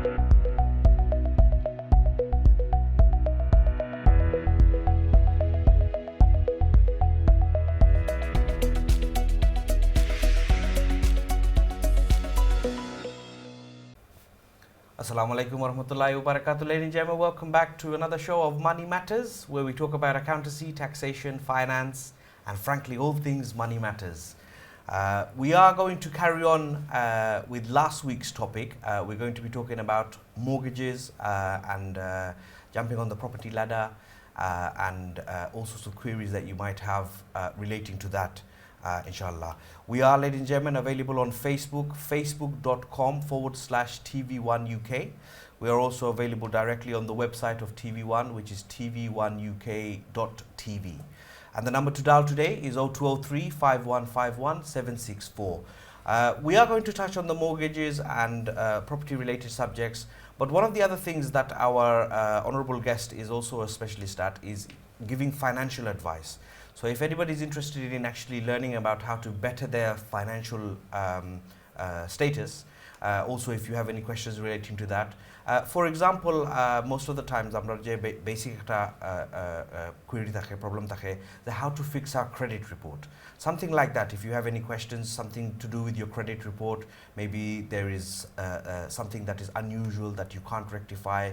Assalamu alaikum warahmatullahi wabarakatuh, ladies and gentlemen. Welcome back to another show of Money Matters, where we talk about accountancy, taxation, finance, and frankly, all things money matters. We are going to carry on with last week's topic. We're going to be talking about mortgages and jumping on the property ladder and all sorts of queries that you might have relating to that. Inshallah. We are, ladies and gentlemen, available on Facebook, facebook.com/TV1UK. We are also available directly on the website of TV1, which is tv1uk.tv. And the number to dial today is 0203 5151 764. We are going to touch on the mortgages and property related subjects, but one of the other things that our honorable guest is also a specialist at is giving financial advice. So if anybody is interested in actually learning about how to better their financial status, also if you have any questions relating to that, for example, most of the times আমরা যে basic একটা query থাকে, problem থাকে, that how to fix our credit report, something like that. If you have any questions, something to do with your credit report, maybe there is something that is unusual that you can't rectify,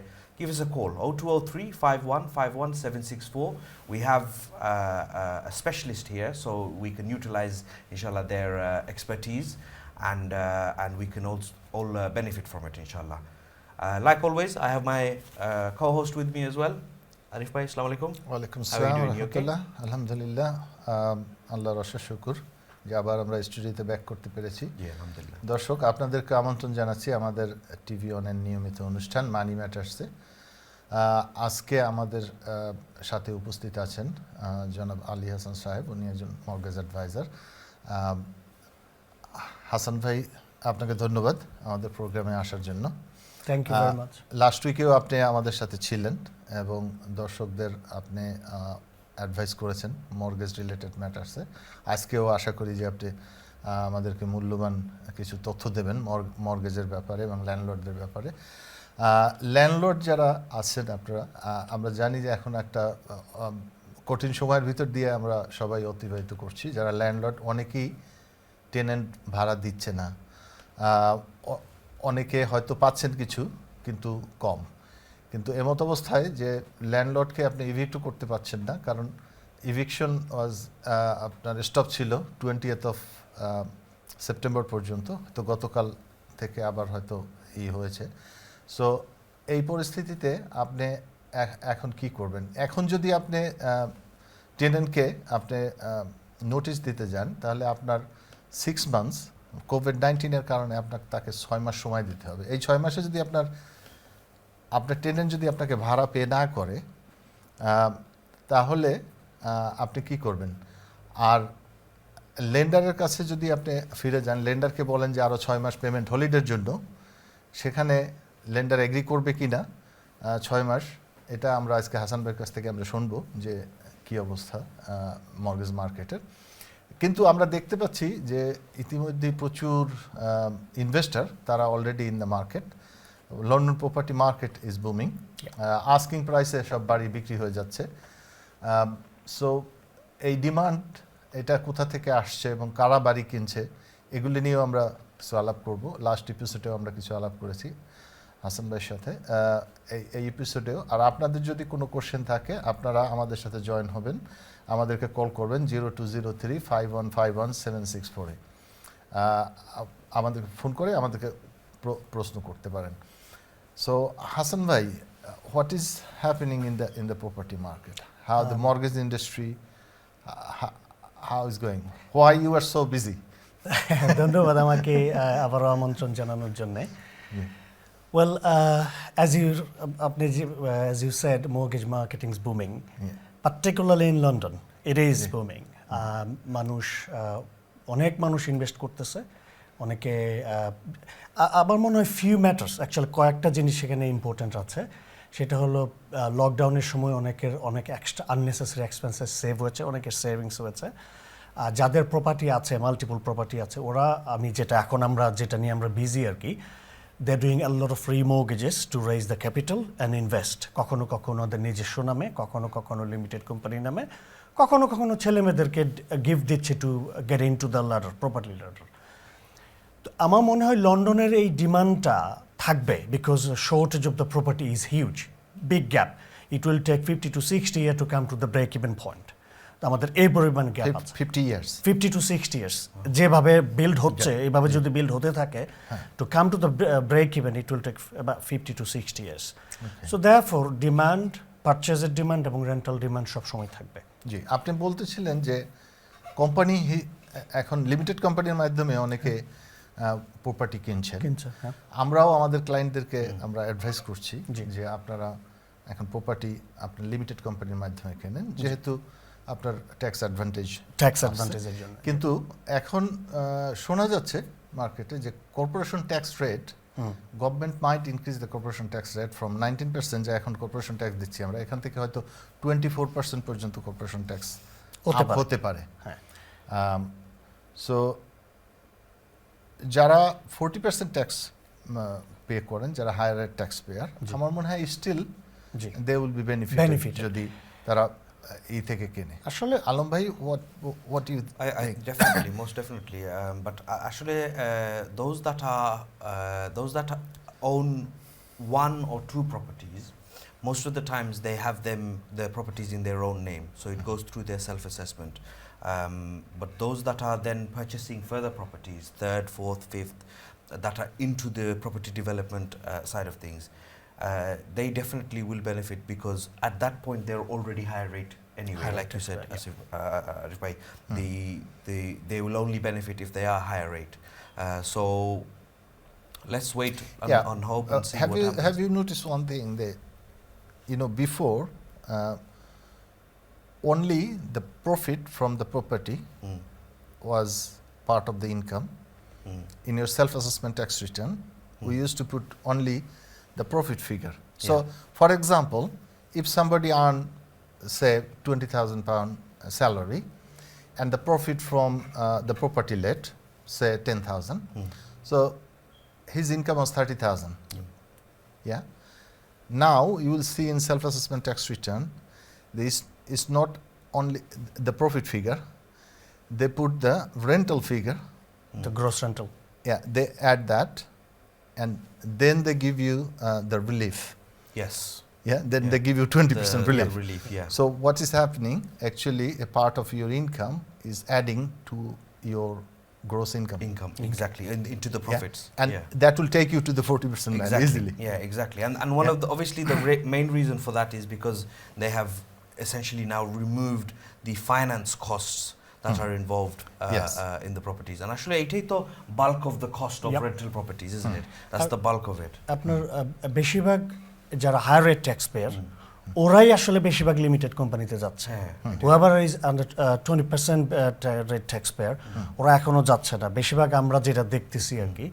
give us a call, 0203 5151 764. We have a specialist here, so we can utilize, inshallah, their expertise, and we can all benefit from it, inshallah. Like always, I have my co-host with me as well. Arif bhai, assalamu alaikum. Wa alaikum assalam wa rahmatullah. Alhamdulillah, আল্লাহর অশেষ শুকর যে আবার আমরা স্টুডিওতে back করতে পেরেছি। জি, আলহামদুলিল্লাহ। দর্শক, আপনাদেরকে আমন্ত্রণ জানাচ্ছি আমাদের টিভি ওয়ানের নিয়মিত অনুষ্ঠান মানি ম্যাটার্সে। আজকে আমাদের সাথে উপস্থিত আছেন জনাব আলী হাসান সাহেব, উনি একজন মর্গেজ অ্যাডভাইজার। হাসান ভাই, আপনাকে ধন্যবাদ আমাদের প্রোগ্রামে আসার জন্য। Thank you very much. Last উইকেও আপনি আমাদের সাথে ছিলেন এবং দর্শকদের আপনি অ্যাডভাইস করেছেন মর্গেজ রিলেটেড ম্যাটার্সে। আজকেও আশা করি যে আপনি আমাদেরকে মূল্যবান কিছু তথ্য দেবেন মর্গেজের ব্যাপারে এবং ল্যান্ডলর্ডদের ব্যাপারে। ল্যান্ডলর্ড যারা আছেন আপনারা, আমরা জানি যে এখন একটা কঠিন সময়ের ভিতর দিয়ে আমরা সবাই অতিবাহিত করছি। যারা ল্যান্ডলর্ড, অনেকেই টেনেন্ট ভাড়া দিচ্ছে না, অনেকে হয়তো পাচ্ছেন কিছু কিন্তু কম। কিন্তু এমত অবস্থায় যে ল্যান্ডলর্ডকে আপনি ইভিক্টও করতে পারছেন না, কারণ ইভিকশন ওয়াজ আপনার স্টপ ছিল 20th সেপ্টেম্বর পর্যন্ত, তো গতকাল থেকে আবার হয়তো হয়েছে। সো এই পরিস্থিতিতে আপনি এখন কি করবেন? এখন যদি আপনি টেনেন্টকে আপনি নোটিশ দিতে যান, তাহলে আপনার 6 মান্থস কোভিড-19 কারণে তাকে 6 মাস সময় দিতে হবে। এই 6 মাসে যদি আপনার টেনেন্ট যদি আপনাকে ভাড়া পে না করে, তাহলে আপনি কি করবেন? আর লেন্ডারের কাছে যদি আপনি ফিরে যান, লেন্ডারকে বলেন যে আরও 6 মাস পেমেন্ট হলিডের জন্য, সেখানে লেন্ডার এগ্রি করবে কি না 6 মাস, এটা আমরা আজকে হাসান ভাইয়ের কাছ থেকে আমরা শুনবো যে কী অবস্থা মর্গেজ মার্কেটের। কিন্তু আমরা দেখতে পাচ্ছি যে ইতিমধ্যে প্রচুর ইনভেস্টর, তারা already in the market. London property market is booming, asking প্রাইসে সব বাড়ি বিক্রি হয়ে যাচ্ছে। সো এই ডিমান্ড, এটা কোথা থেকে আসছে এবং কারা বাড়ি কিনছে, এগুলি নিয়েও আমরা কিছু আলাপ করব। লাস্ট এপিসোডেও আমরা কিছু আলাপ করেছি হাসান ভাইয়ের সাথে, এই এপিসোডেও। আর আপনাদের যদি কোনো কোশ্চেন থাকে, আপনারা আমাদের সাথে জয়েন হবেন, আমাদেরকে কল করবেন 0203 5151 764-এ, আমাদেরকে ফোন করে আমাদেরকে প্রশ্ন করতে পারেন। সো হাসান ভাই, what is happening in the property market? How the mortgage industry, how is going? Why you are so busy? ধন্যবাদ আমাকে আবারও আমন্ত্রণ জানানোর জন্যে। Well, as you said, mortgage marketing is booming, particularly in London. It is booming. অনেক মানুষ invest করতেছে, অনেকে আমার মনে হয় ফিউ ম্যাটার্স, অ্যাকচুয়ালি কয়েকটা জিনিস সেখানে ইম্পর্ট্যান্ট আছে। সেটা হলো লকডাউনের সময় অনেক এক্সট্রা আননেসেসারি এক্সপেন্সেস সেভ হয়েছে, অনেকের সেভিংস হয়েছে। যাদের প্রপার্টি আছে, মাল্টিপল প্রপার্টি আছে, ওরা যেটা নিয়ে আমরা বিজি আর কি, they're doing a lot of remortgages to raise the capital and invest. কখনো কখনো ওদের নিজস্ব নামে, কখনো কখনো লিমিটেড কোম্পানির নামে, কখনো কখনো ছেলে মেয়েদেরকে গিফট দিচ্ছে to get in to the ladder, property ladder. তো আমার মনে হয় লন্ডনের এই ডিমান্ডটা থাকবে, because shortage of the property is huge, big gap. It will take 50 to 60 years to come to the break even point. তো আমাদের এই পরিমাণ গ্যাপ আছে, 50 years 50 to 60 years যেভাবে বিল্ড হচ্ছে, এইভাবে যদি বিল্ড হতে থাকে, to come to the break even it will take about 50 to 60 years. So therefore demand, পারচেজের ডিমান্ড এবং রেন্টাল ডিমান্ড সব সময় থাকবে। জি, আপনি বলতেছিলেন যে কোম্পানি এখন লিমিটেড কোম্পানির মাধ্যমে অনেকে প্রপার্টি কিনছেন। হ্যাঁ। আমরাও আমাদের ক্লায়েন্টদেরকে আমরা অ্যাডভাইস করছি জি। যে আপনারা এখন প্রপার্টি আপনার লিমিটেড কোম্পানির মাধ্যমে কেনেন, যেহেতু আপনার ট্যাক্স অ্যাডভান্টেজ অ্যাডভান্টেজের জন্য। কিন্তু এখন শোনা যাচ্ছে মার্কেটে যে corporation tax rate, government might increase the corporation tax rate from 19%, যে এখন কর্পোরেশন ট্যাক্স দিচ্ছি আমরা, এখান থেকে হয়তো 24% পর্যন্ত কর্পোরেশন ট্যাক্স হতে পারে। হ্যাঁ। সো যারা 40% ট্যাক্স পে করেন, যারা হায়ার রেট ট্যাক্স পেয়ার, আমার মনে হয় still they will be benefit যদি তারা এই থেকে কেনে। আসলে আলম ভাই, what you I definitely, most definitely. But actually, those that own one or two properties, most of the times they have their properties in their own name, so it goes through their self-assessment. But those that are then purchasing further properties, third, fourth, fifth, that are into the property development side of things, they definitely will benefit, because at that point they're already higher rate anyway. Higher Like you rate, said, yeah. Asif, Rifai, they will only benefit if they are higher rate. So let's wait on hope and see what happens. Have you noticed one thing, that before only the profit from the property was part of the income. In your self-assessment tax return, we used to put only the profit figure. So, for example, if somebody earned, say, £20,000 salary, and the profit from the property let, say, 10,000, so his income was 30,000. Yeah. Now you will see in self-assessment tax return, this is not only the profit figure; they put the rental figure. the gross rental. Yeah, they add that, and then they give you the relief. Yes. Yeah, then they give you 20% The relief. relief, yeah. So what is happening? Actually, a part of your income is adding to your gross income. Exactly, into the profits. And that will take you to the 40% line Exactly. easily. Yeah, exactly. And one of the, obviously the main reason for that is because they have essentially now removed the finance costs that are involved in the properties. And actually, এটাই তো bulk of the cost of rental properties, isn't it? That's the bulk of it. আপনার বেশিরভাগ যারা higher rate tax payer, ওরাই আসলে বেশিরভাগ limited কোম্পানিতে যাচ্ছে। whoever is under 20% rate tax payer, ওরা এখনো যাচ্ছে না। বেশিরভাগ আমরা যেটা দেখতেছি আর কি,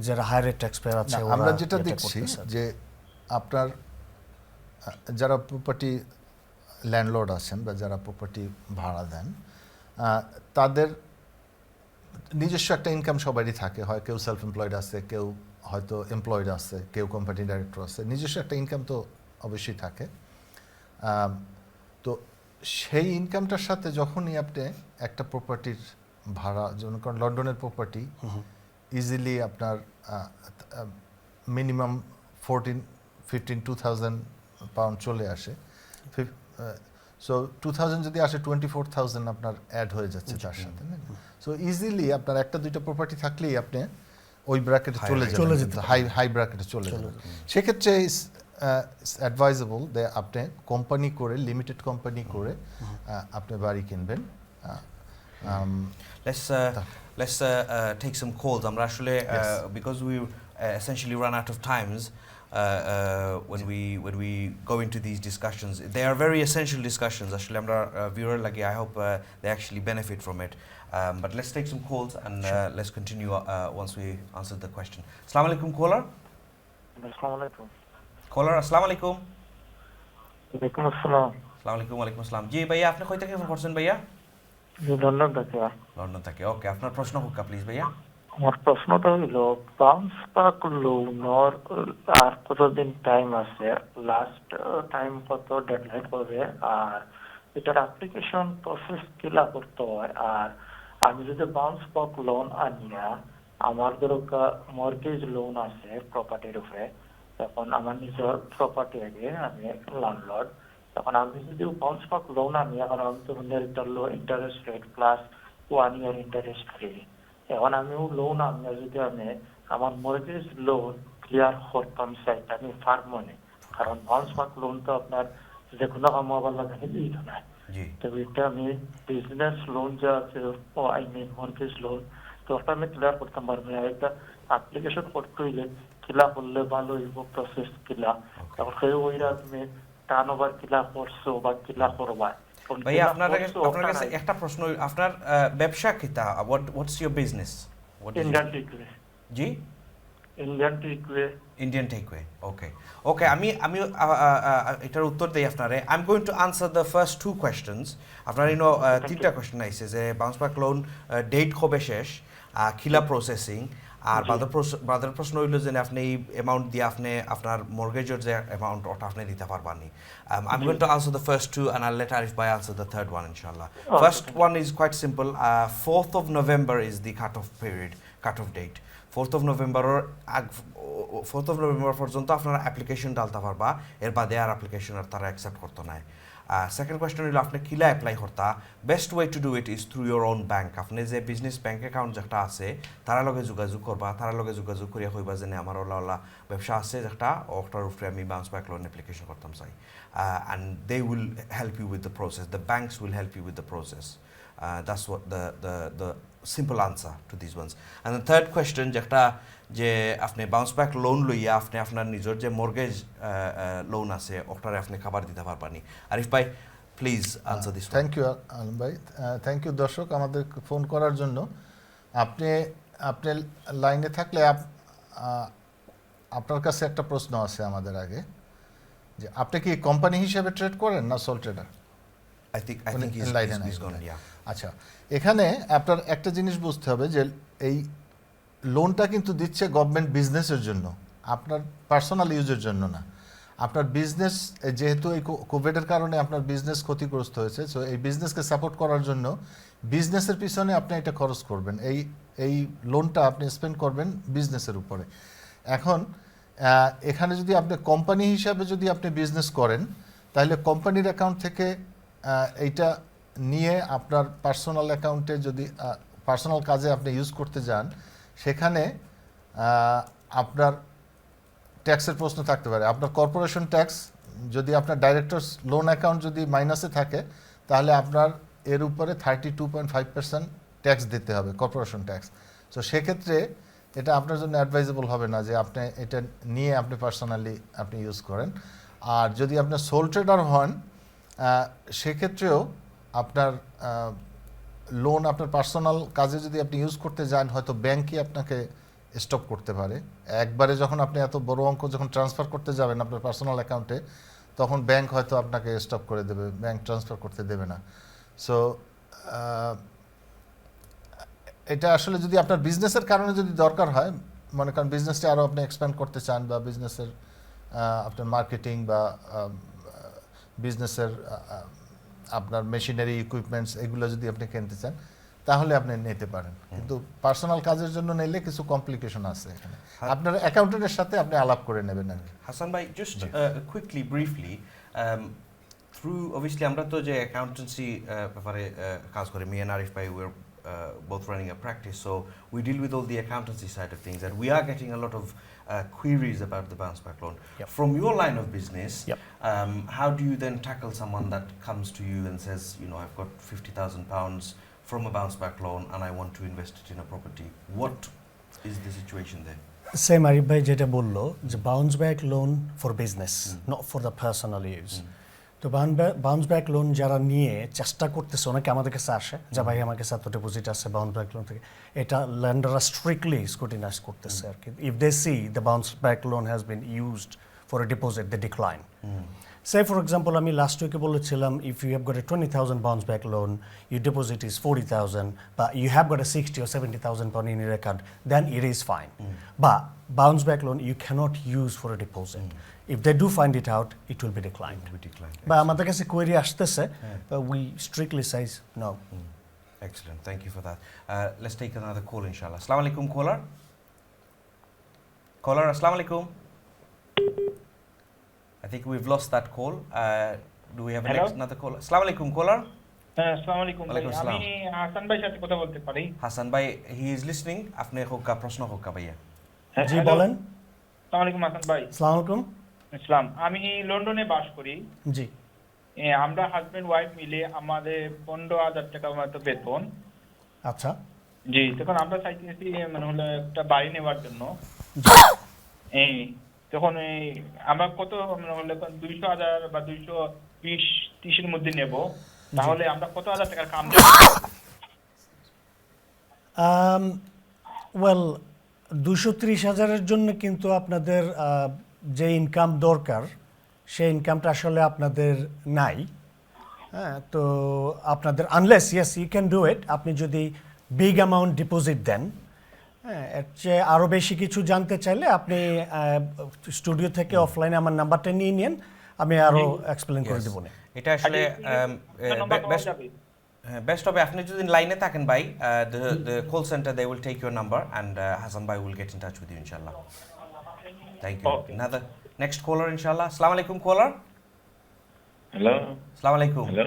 যারা হায়ার রেট ট্যাক্স পেয়ার আছে, আমরা যেটা দেখছি যে আপনার যারা প্রপার্টি ল্যান্ডলর্ড আছেন বা যারা প্রপার্টি ভাড়া দেন, তাদের নিজস্ব একটা ইনকাম সবারই থাকে। হয় কেউ সেলফ এমপ্লয়েড আছে, কেউ হয়তো এমপ্লয়েড আছে, কেউ কোম্পানি ডাইরেক্টর আছে, নিজস্ব একটা ইনকাম তো অবশ্যই থাকে। তো সেই ইনকামটার সাথে যখনই আপনি একটা প্রপার্টির ভাড়া, যেমন কারণ লন্ডনের প্রপার্টি ইজিলি আপনার মিনিমাম 2,000 পাউন্ড চলে আসে। সো 2,000 যদি আসে, 24,000 আপনার অ্যাড হয়ে যাচ্ছে তার সাথে। সো ইজিলি আপনার একটা দুইটা প্রপার্টি থাকলেই আপনি ওই ব্র্যাকেটে চলে যাবেন, হাই ব্র্যাকেটে চলে যাবেন। সেক্ষেত্রে অ্যাডভাইজেবল যে আপনি কোম্পানি করে, লিমিটেড কোম্পানি করে আপনি বাড়ি কিনবেন। Let's take some calls. I'm actually because we essentially run out of times. When we go into these discussions, they are very essential discussions. Actually, I'm viewer like I hope they actually benefit from it. But let's take some calls and let's continue once we answer the question. Assalamu alaikum, caller. Assalamu alaikum. Caller, assalamu alaikum. Alaikum assalam. Assalamu alaikum, alaikum assalam. জি ভাইয়া, আপনি কই থেকে phone করছেন ভাইয়া? জি, London থেকে। London থেকে। ওকে, আপনার প্রশ্ন হোক প্লিজ ভাইয়া। আমার প্রশ্নটা হইল বাউন্স ব্যাক লোনের আর কতদিন টাইম আছে, লাস্ট টাইম কত, ডেডলাইন কবে, আর এটার অ্যাপ্লিকেশন প্রসেস কিলা করতে হয়, আর আমি যদি বাউন্স ব্যাক লোন আনিয়া আমার ধরো মর্গেজ লোন আছে প্রপার্টির উপরে, তখন আমার নিজের প্রপার্টি আগে আমি ল্যান্ডলর্ড, তখন আমি যদি বাউন্স ব্যাক লোন আনি, এখন আমি তো লো ইন্টারেস্ট রেট প্লাস 1 ইয়ার ইন্টারেস্ট ফ্রি, এখন আমি লোন আমি যদি আমি আমার মর্গেজ লোন ক্লিয়ার করতাম চাইতে আমি পারবো না, কারণ বাউন্স ব্যাক লোন তো আপনার যে কোনো কামাবার লাগে দিত না। জি তো এটা আমি বিজনেস লোন যা আছে আই মিন মর্গেজ লোন, তো ওটা আমি ক্লিয়ার করতাম পারবো না। একটা অ্যাপ্লিকেশন করতে হইলে কিলা করলে ভালো হইব, প্রসেস কিলা, তখন সেই ওইরা তুমি টার্ন ওভার কিলা করছো বা কিলা করবা। ভাইয়া আপনার কাছে একটা প্রশ্ন, আপনার ব্যবসা কিতা, what's your business? Indian takeaway, জি Indian takeaway. Indian takeaway, okay আমি এটার উত্তর দেই আপনারে। I am going to answer the first two questions. আপনার তিনটা কোয়েশ্চেন আইছে যে বাউন্স ব্যাক লোন ডেট কবে শেষ, খিলা প্রসেসিং, আর বাদের প্রশ্ন হইল যে আপনি এই অ্যামাউন্ট দিয়ে আপনি আপনার মর্গেজের যে অ্যামাউন্ট ওটা আপনি দিতে পারবানি। I am going to answer the first two and I'll let Arif bhai answer the third one inshallah. First one is quite simple. 4th of November is the cut-off date. 4th of November পর্যন্ত আপনারা application ডালতে পারবা, এর বাদে আর application আর তারা accept করতে নাই। Second question হলো আপনি কিলা অ্যাপ্লাই করতা, best way to do it is through your own bank. আপনি যে বিজনেস ব্যাঙ্ক অ্যাকাউন্ট যেটা আছে তারা লগে যোগাযোগ করবা, তারা লগে যোগাযোগ করিয়া কইবা যে আমার ওলা ব্যবসা আছে যেটা ওটার উপরে আমি বাউন্স ব্যাক লোন অ্যাপ্লিকেশন করতাম চাই, and they will help you with the process, the banks will help you with the process. That's what the simple answer to these ones. And the third question যেটা যে আপনি bounce back loan লইয়া আপনি আপনার নিজের যে mortgage loan আছে ওটারে আপনি খাবার দিতে পারবানি। আরিফ ভাই please answer this. Thank you Alam ভাই, থ্যাংক ইউ দর্শক আমাদের ফোন করার জন্য। আপনি লাইনে থাকলে আপনার কাছে একটা প্রশ্ন আছে আমাদের আগে, যে আপনি কি কোম্পানি হিসেবে ট্রেড করেন না sole trader? I think he's gone, yeah. আচ্ছা, এখানে আপনার একটা জিনিস বুঝতে হবে যে এই লোনটা কিন্তু দিচ্ছে গভর্নমেন্ট বিজনেসের জন্য, আপনার পার্সোনাল ইউজের জন্য না। আপনার বিজনেস যেহেতু এই কোভিডের কারণে আপনার বিজনেস ক্ষতিগ্রস্ত হয়েছে, সো এই বিজনেসকে সাপোর্ট করার জন্য বিজনেসের পিছনে আপনি এটা খরচ করবেন, এই লোনটা আপনি স্পেন্ড করবেন বিজনেসের উপরে। এখন এখানে যদি আপনি কোম্পানি হিসাবে যদি আপনি বিজনেস করেন, তাহলে কোম্পানির অ্যাকাউন্ট থেকে এইটা নিয়ে আপনার পার্সোনাল অ্যাকাউন্টে যদি পার্সোনাল কাজে আপনি ইউজ করতে যান, সেখানে আপনার ট্যাক্সের প্রশ্ন থাকতে পারে। আপনার কর্পোরেশন ট্যাক্স যদি আপনার ডাইরেক্টরস লোন অ্যাকাউন্ট যদি মাইনাসে থাকে, তাহলে আপনার এর উপরে 32.5% ট্যাক্স দিতে হবে, কর্পোরেশন ট্যাক্স। তো সেক্ষেত্রে এটা আপনার জন্য অ্যাডভাইজেবল হবে না যে আপনি এটা নিয়ে আপনি পার্সোনালি আপনি ইউজ করেন। আর যদি আপনি সোল ট্রেডার হন, সেক্ষেত্রেও আপনার লোন আপনার পার্সোনাল কাজে যদি আপনি ইউজ করতে যান, হয়তো ব্যাংকই আপনাকে স্টপ করতে পারে। একবারে যখন আপনি এত বড় অঙ্ক যখন ট্রান্সফার করতে যাবেন আপনার পার্সোনাল অ্যাকাউন্টে, তখন ব্যাংক হয়তো আপনাকে স্টপ করে দেবে, ব্যাংক ট্রান্সফার করতে দেবে না। সো এটা আসলে যদি আপনার বিজনেসের কারণে যদি দরকার হয়, মনে করেন বিজনেসটা আরও আপনি এক্সপ্যান্ড করতে চান, বা বিজনেসের আপনার মার্কেটিং বা বিজনেসের আপনার মেশিনারি ইকুইপমেন্টস এগুলো যদি আপনি কিনতে চান, তাহলে আপনি নিতে পারেন। কিন্তু পার্সোনাল কাজের জন্য নিলে কিছু কমপ্লিকেশন আছে এখানে, আপনার অ্যাকাউন্টেন্টের সাথে আপনি আলাপ করে নেবেন আর কি। হাসান ভাই, just quickly briefly, through obviously আমরা তো যে অ্যাকাউন্টেন্সি ব্যাপারে কাজ করি, মি অ্যান্ড আরিফ ভাই, we're both running a practice, so we deal with all the accountancy side of things, and we are getting a lot of queries about the bounce back loan. Yep. From your line of business, Yep. How do you then tackle someone that comes to you and says, I've got £50,000 from a bounce back loan and I want to invest it in a property? What is the situation there? Same Arif ভাই যেটা বললো, যে bounce back loan for business, not for the personal use. তো bounce back loan যারা নিয়ে চেষ্টা করতেছে, অনেকে আমাদের কাছে আসে যে ভাই আমার কাছে এত ডিপোজিট আছে বাউন্স ব্যাক লোন থেকে, এটা ল্যান্ডাররা স্ট্রিক্টলি স্ক্রুটিনাইজ করতেছে আর কি। If they see the bounce back loan has been used for a deposit, they decline. Say for example, আমি last week বলেছিলাম, if you have got a 20,000 bounce back loan, your deposit is 40,000, but you have got a 60 or 70,000 pound in your account, then it is fine. But bounce back loan you cannot use for a deposit. If they do find it out, it will be declined. We decline. বা আমাদের কাছে query আসতেছে, but we strictly says no. Excellent. Thank you for that. Let's take another call, inshallah. Assalamu alaikum, caller. Caller, assalamu alaikum. I think we've lost that call. Do we have Hello? another call? Assalamu alaikum, caller. হ্যাঁ, আসসালামু আলাইকুম ভাই। ওয়ালাইকুম আসসালাম। আমি হাসান ভাইয়ের সাথে কথা বলতে পারি? Hassan bhai, he is listening. Apne hokka prashno hokka bhaiya. G hello. বলেন। আসসালামু আলাইকুম হাসান ভাই। আসসালামু আলাইকুম। ইসলাম, আমি লন্ডনে বাস করি। জি আমরা হাজবেন্ড ওয়াইফ মিলে আমাদের 15,000 টাকা মতো বেতন। আচ্ছা জি, তখন আমরা চাইতেছি মানে হলো একটা বাড়ি নেওয়ার জন্য। এই তখন আমরা কত মানে হলো 200,000 বা 220-30 এর মধ্যে নেব, তাহলে আমরা কত হাজার টাকার কাম দেব? ওয়েল 230,000-এর জন্য কিন্তু আপনাদের যে ইনকাম দরকার সেই ইনকামটা আসলে আপনাদের নাই। হ্যাঁ, তো আপনাদের unless yes you can do it, আপনি যদি বিগ অ্যামাউন্ট ডিপোজিট দেন। হ্যাঁ, এর চেয়ে আরও বেশি কিছু জানতে চাইলে আপনি স্টুডিও থেকে অফলাইনে আমার নাম্বারটা নিয়ে নিন, আমি আরও এক্সপ্লেন করে দেবো না। এটা আসলে best হবে আপনি যদি লাইনে থাকেন ভাই, the call center they will take your number and Hassan bhai will get in touch with you inshallah. Thank you. Okay. Another next caller inshallah. Assalamu alaikum caller. Hello Assalamu alaikum. Hello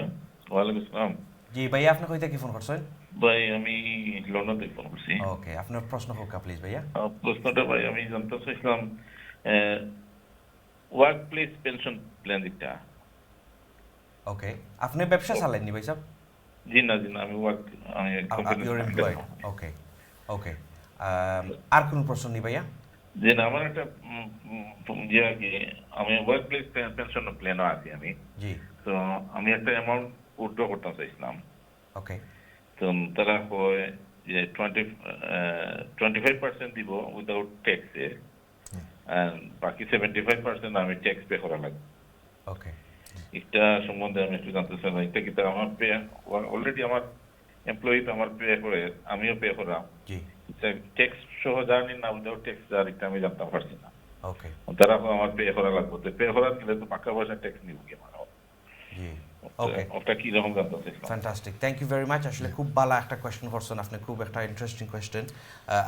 ওয়ালাইকুম আসসালাম জি ভাই, আপনি কই থেকে phone করছেন? ভাই আমি London থেকে ফোন করছি। ওকে, আপনার প্রশ্ন হোক প্লিজ ভাইয়া। প্রশ্নটা ভাই আমি জানতে চাইছিলাম ওয়ার্ক প্লেস পেনশন প্ল্যান যেটা। ওকে, আপনি ব্যবসা চালাননি ভাই সাহেব? জি না আমি ইউর এমপ্লয়েড। ওকে ওকে, আর কোন প্রশ্ন নেই ভাইয়া? জি না, আমার একটা যে আর কি আমি ওয়ার্ক প্লেস পেনশন প্ল্যানও আছি আমি। জি। তো আমি একটা অ্যামাউন্ট উইথড্র করতে চাইছিলাম। ওকে। তো তারা হয় যে 25% দিব উইদাউট ট্যাক্সে, বাকি 75% আমি ট্যাক্স পে করা লাগবে। ওকে, এটা সম্বন্ধে আমি একটু জানতে চাই। এটা কিন্তু আমার পে অলরেডি আমার এমপ্লয়ি তো আমার পে করে, আমিও পে করাম। জি। ট্যাক্স সহ জানি না উইদাউট ট্যাক্স জানি, এটা আমি জানতে পারছি না। ওকে। তারা আমার পে করা লাগবে, তো পে করার গেলে তো পাক্কা পয়সা ট্যাক্স নিব কি আমার? জি। ওকে, ওটা কি রকম জানতে চাইছিলাম। Fantastic, thank you very much. আসলে খুব ভালো একটা কোয়েশ্চেন করছেন আপনি, খুব একটা ইন্টারেস্টিং কোয়েশ্চেন।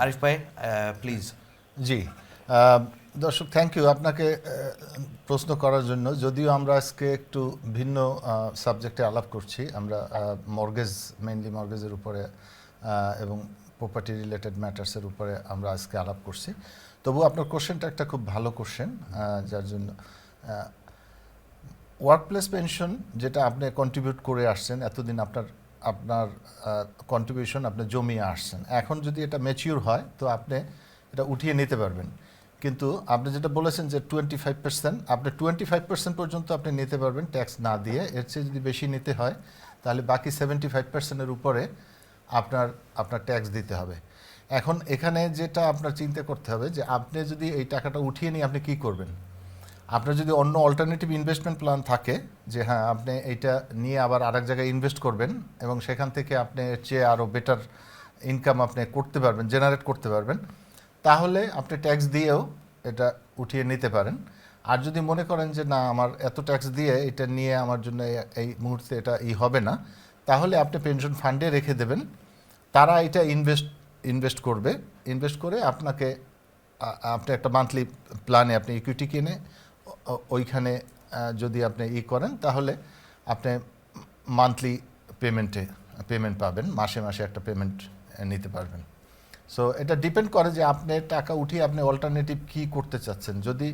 আরিফ ভাই প্লিজ। জি, দর্শক থ্যাংক ইউ আপনাকে প্রশ্ন করার জন্য। যদিও আমরা আজকে একটু ভিন্ন সাবজেক্টে আলাপ করছি, আমরা মর্গেজ, মেইনলি মর্গেজের উপরে এবং প্রপার্টি রিলেটেড ম্যাটার্সের উপরে আমরা আজকে আলাপ করছি, তবু আপনার কোশ্চেনটা একটা খুব ভালো কোশ্চেন, যার জন্য ওয়ার্কপ্লেস পেনশন যেটা আপনি কন্ট্রিবিউট করে আসছেন এতদিন, আপনার কন্ট্রিবিউশন আপনি জমিয়ে আসছেন, এখন যদি এটা ম্যাচিউর হয় তো আপনি এটা উঠিয়ে নিতে পারবেন। কিন্তু আপনি যেটা বলেছেন যে 25%, আপনি 25% পর্যন্ত আপনি নিতে পারবেন ট্যাক্স না দিয়ে। এর চেয়ে যদি বেশি নিতে হয় তাহলে বাকি 75%-এর উপরে আপনার ট্যাক্স দিতে হবে। এখন এখানে যেটা আপনার চিন্তা করতে হবে যে আপনি যদি এই টাকাটা উঠিয়ে নিয়ে আপনি কী করবেন। আপনার যদি অন্য অল্টারনেটিভ ইনভেস্টমেন্ট প্ল্যান থাকে যে হ্যাঁ আপনি এইটা নিয়ে আবার আরেক জায়গায় ইনভেস্ট করবেন এবং সেখান থেকে আপনি এর চেয়ে আরও বেটার ইনকাম আপনি করতে পারবেন, জেনারেট করতে পারবেন, তাহলে আপনি ট্যাক্স দিয়েও এটা উঠিয়ে নিতে পারেন। আর যদি মনে করেন যে না আমার এত ট্যাক্স দিয়ে এটা নিয়ে আমার জন্য এই মুহূর্তে এটা হবে না, তাহলে আপনি পেনশন ফান্ডে রেখে দেবেন, তারা এটা ইনভেস্ট করবে, ইনভেস্ট করে আপনি একটা মান্থলি প্ল্যানে আপনি ইকুইটি কিনে ওইখানে যদি আপনি করেন তাহলে আপনি মান্থলি পেমেন্ট পাবেন, মাসে মাসে একটা পেমেন্ট নিতে পারবেন। সো এটা ডিপেন্ড করে যে আপনি টাকা উঠিয়ে আপনি অল্টারনেটিভ কী করতে চাচ্ছেন। যদি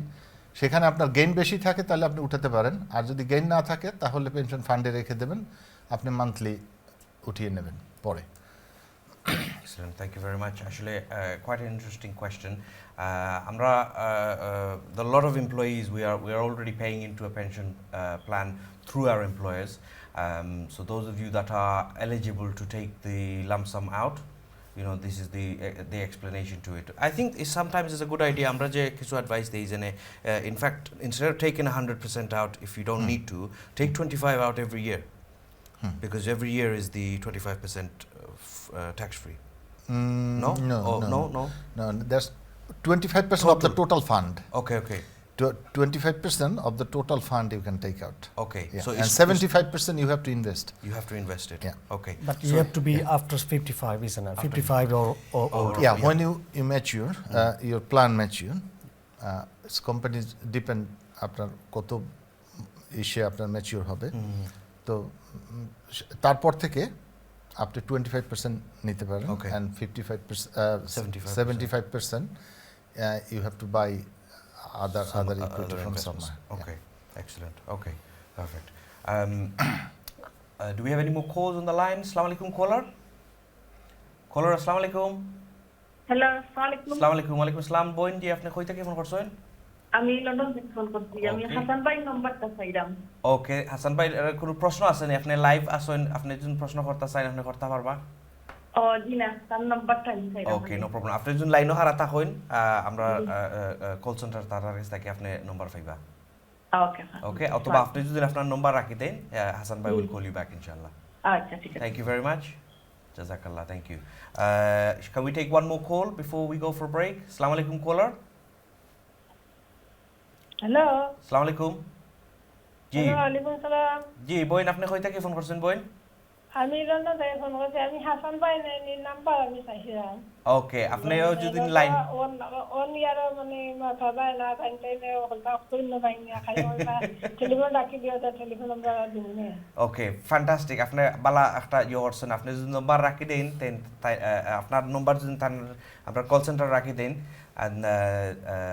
সেখানে আপনার গেইন বেশি থাকে তাহলে আপনি উঠাতে পারেন, আর যদি গেইন না থাকে তাহলে পেনশন ফান্ডে রেখে দেবেন, আপনি মান্থলি উঠিয়ে নেবেন পরে। Excellent, thank you very much. Actually, quite an interesting question. The lot of employees we are already paying into a pension plan through our employers. So those of you that are eligible to take the lump sum out, this is the explanation to it. I think sometimes it's a good idea. Amra je kichu advice dei jene, in fact, instead of taking 100% out, if you don't need to, take 25 out every year, because every year is the 25% tax free. No? No. That's 25% of the total fund. Okay. 25% of the total fund you can take out. Okay. Yeah. So and 75% you have to invest. you have to invest it. Yeah. Okay. But you have to be after 55, isn't it? 55 or Yeah, when you mature, your plan mature, companies depend আপনার কত ইসে আপনার mature হবে, তো তারপর থেকে up to 25% নিতে পারেন, Okay. and 55% 75%. 75% you have to buy other equity Other from investments. somewhere. Okay. Excellent. Okay. Perfect. Do we have any more calls on the line? Assalamu alaikum, caller. Assalamu alaikum. Hello, আসসালামু আলাইকুম। Assalamu alaikum. Walaikum assalam. Boin ji apne koi থেকে phone করছেন? আমি London থেকে phone করছি। আমি Okay. Hasan ভাই নাম্বারটা চাইলাম। ওকে, হাসান ভাই কোনো প্রশ্ন আছে নি? আপনি লাইভ আসেন, আপনি যদি প্রশ্ন করতে চান আপনি করতে পারবা। ও জি না, তার নাম্বারটা আমি চাইলাম। ওকে, নো প্রবলেম। আপনি যদি লাইনও হারাতা হইন, আমরা কল সেন্টার তার কাছ থেকে আপনি নম্বর পাইবা। ওকে। ওকে, অথবা আপনি যদি আপনার নম্বর রাখি দেন, হাসান ভাই উইল কল ইউ ব্যাক ইনশাআল্লাহ। আচ্ছা, ঠিক আছে। Thank you very much. Jazakallah, thank you. Can we take one more call before we go for break? Assalamu alaikum, caller. Hello. Assalamu alaikum. জি, ওয়ালাইকুম সালাম। জি বোন, আপনি কই থেকে ফোন করছেন বোন? আমি লন্ডন থেকে ফোন করছি। আমি হাসান ভাই নাম্বার আমি চাইছিলাম। ওকে, আপনিও যদি লাইন ওন ইয়ার মানে মাথা যায় না, টাইম টাইমে হলতা কইল না ভাই না, খালি ওটা টেলিফোন ডাকি দিও, তা টেলিফোন নাম্বার দিন না। ওকে, ফ্যান্টাস্টিক। আপনি বালা একটা করছেন, আপনি যদি নম্বর রাখি দেন, দেন আপনার নম্বর যদি আপনার কল সেন্টার রাখি দেন, and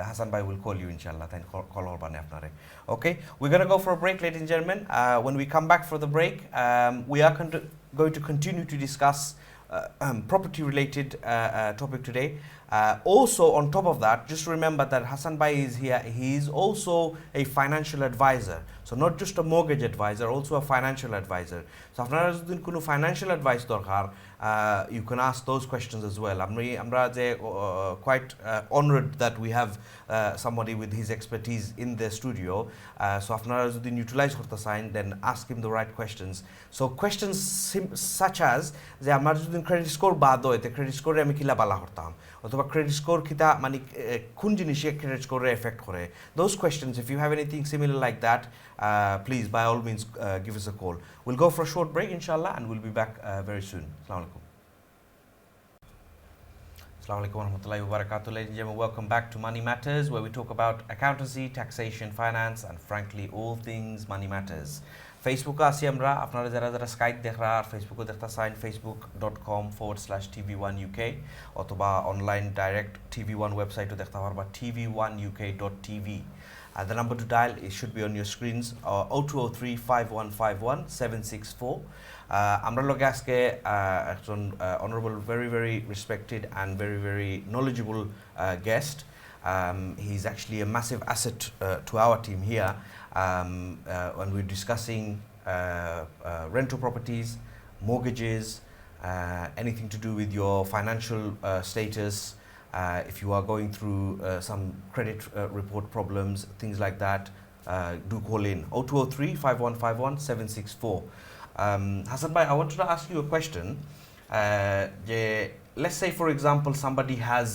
Hassan Bhai will call you inshallah, then call Orbane apnare. Okay, we're going to go for a break, ladies and gentlemen. When we come back for the break, we are going to continue to discuss property related topic today. Also on top of that, just remember that Hassan Bhai is here. He is also a financial advisor, so not just a mortgage advisor, also a financial advisor. So আপনারা যদি কোনো financial advice দরকার, you can ask those questions as well. আমরা যে quite honored that we have somebody with his expertise in the studio. So আপনারা যদি utilize করতে চান, then ask him the right questions. So questions such as যে আমার যদি credit score বাদ হয়, তে credit score আমি কিলা বালা করতাম, অথবা credit score কিতা মানে কোন জিনিসে credit score এফেক্ট করে, those questions, if you have anything similar like that, please by all means give us a call. We'll go for a short break inshallah, and we'll be back very soon. Assalamu alaikum. Assalamu alaikum warahmatullahi wabarakatuh. Ladies and gentlemen, welcome back to Money Matters, where we talk about accountancy, taxation, finance, and frankly all things money matters. Facebook আসি আমরা, আপনারা যারা Skype দেখরা আর ফেসবুকে দেখতে চান, facebook.com/tv1uk, অথবা online direct TV1 ওয়েবসাইটও দেখতে পারবা, tv1uk.tv. The number to dial, it should be on your screens, 0203 5151 764. আমরা লগে আজকে একজন honorable, very respected and very knowledgeable guest. He's actually a massive asset to our team here when we're discussing rental properties, mortgages, anything to do with your financial status. If you are going through some credit report problems, things like that, do call in 0203 5151 764. Hassan Bhai, I wanted to ask you a question. Let's say, for example, somebody has